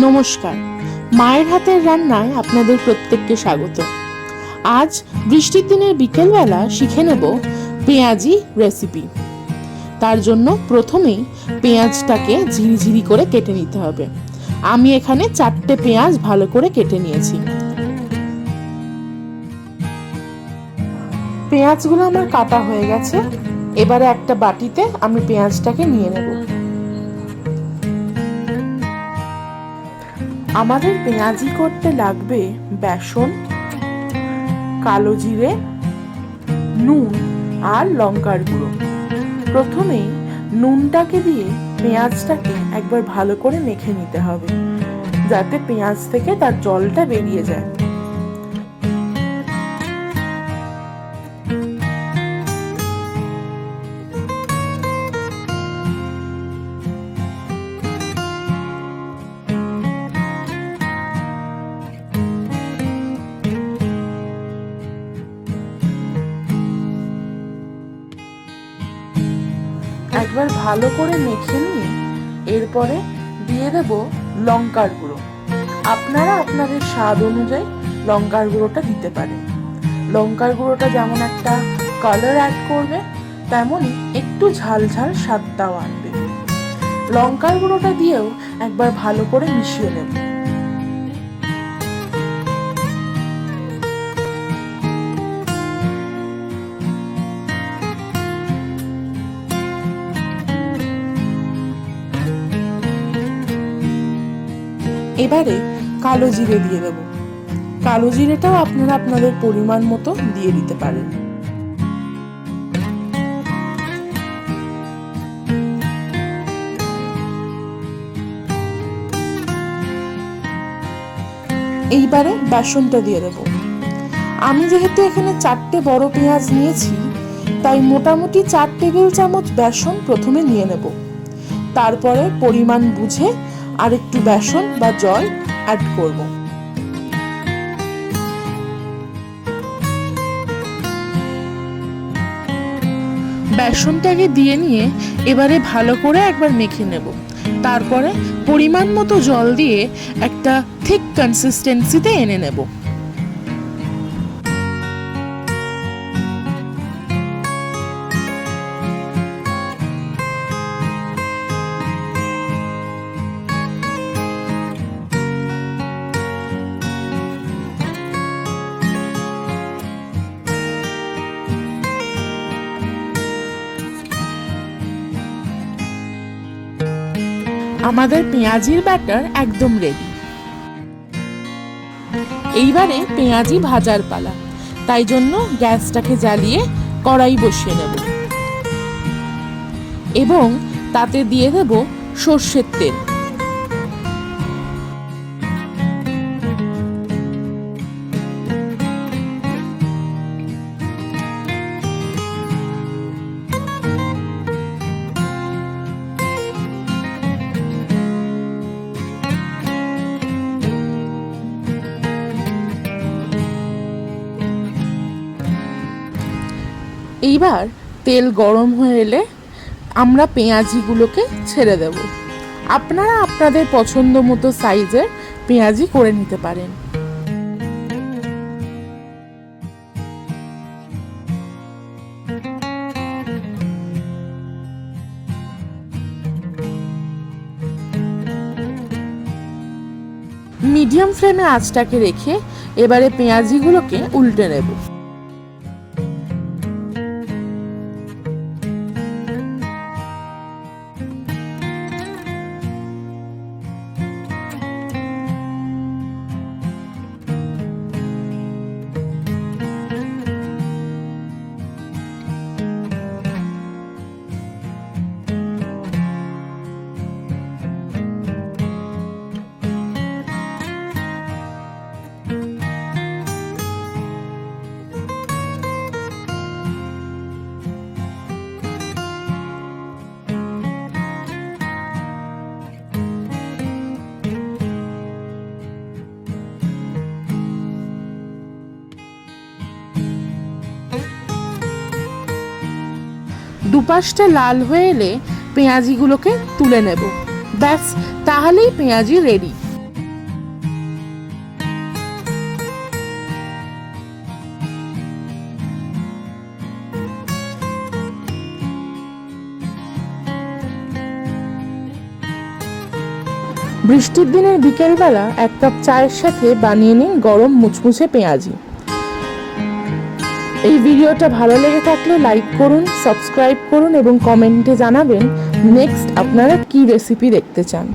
নমস্কার, মায়ের হাতের রান্নায় আপনাদের প্রত্যেককে স্বাগত। আজ বৃষ্টির দিনের বিকেলবেলা শিখে নেব পেঁয়াজি রেসিপি। তার জন্য প্রথমেই পেঁয়াজটাকে ঝিরিঝিরি করে কেটে নিতে হবে। আমি এখানে 4টে পেঁয়াজ ভালো করে কেটে নিয়েছি। পেঁয়াজগুলো আমার কাটা হয়ে গেছে। এবারে একটা বাটিতে আমি পেঁয়াজটাকে নিয়ে নেব। আমাদের পেঁয়াজি করতে লাগবে বেসন, কালো জিরে, নুন আর লঙ্কার গুঁড়ো। প্রথমেই নুনটাকে দিয়ে পেঁয়াজটাকে একবার ভালো করে মেখে নিতে হবে, যাতে পেঁয়াজ থেকে তার জলটা বেরিয়ে যায়। একবার ভালো করে মেখে নিয়ে এরপরে দিয়ে দেব লঙ্কার গুঁড়ো। আপনারা আপনাদের স্বাদ অনুযায়ী লঙ্কার গুঁড়োটা দিতে পারেন। লঙ্কার গুঁড়োটা যেমন একটা কালার অ্যাড করবে, তেমনই একটু ঝাল ঝাল স্বাদটাও আনবে। লঙ্কার গুঁড়োটা দিয়েও একবার ভালো করে মিশিয়ে নেব। এবারে কালো জিরে দিয়ে দেব। কালো জিরেটাও আপনারা আপনাদের পরিমাণ মতো দিয়ে দিতে পারেন। এইবারে বেসনটা দিয়ে দেব। আমি যেহেতু এখানে 4টে বড় পেঁয়াজ নিয়েছি, তাই মোটামুটি 4 টেবিল চামচ বেসন প্রথমে নিয়ে নেব। তারপরে পরিমাণ বুঝে আর একটু বেসন বা জল অ্যাড করব। বেসনটাকে দিয়ে নিয়ে এবারে ভালো করে একবার মেখে নেব। তারপরে পরিমাণ মতো জল দিয়ে একটা থিক কনসিস্টেন্সিতে এনে নেব। আমাদের পেঁয়াজির ব্যাটার একদম রেডি। এইবারে পেঁয়াজি ভাজার পালা। তাই জন্য গ্যাসটাকে জ্বালিয়ে কড়াই বসিয়ে নেব এবং তাতে দিয়ে দেব সর্ষের তেল। এইবার তেল গরম হয়ে এলে আমরা পেঁয়াজিগুলোকে ছেড়ে দেব। আপনারা আপনাদের পছন্দ মতো সাইজের পেঁয়াজি করে নিতে পারেন। মিডিয়াম ফ্লেমে আঁচটাকে রেখে এবারে পেঁয়াজিগুলোকে উল্টে নেব। দুপাশটা লাল হয়ে এলে পেঁয়াজিগুলোকে তুলে নেব। ব্যাস, তাহলেই পেঁয়াজি রেডি। বৃষ্টির দিনের বিকেলবেলা 1 কাপ চায়ের সাথে বানিয়ে নিন গরম মুচমুচে পেঁয়াজি। এই ভিডিওটা ভালো লেগে থাকলে লাইক করুন, সাবস্ক্রাইব করুন এবং কমেন্টে জানাবেন নেক্সট আপনারা কি রেসিপি দেখতে চান।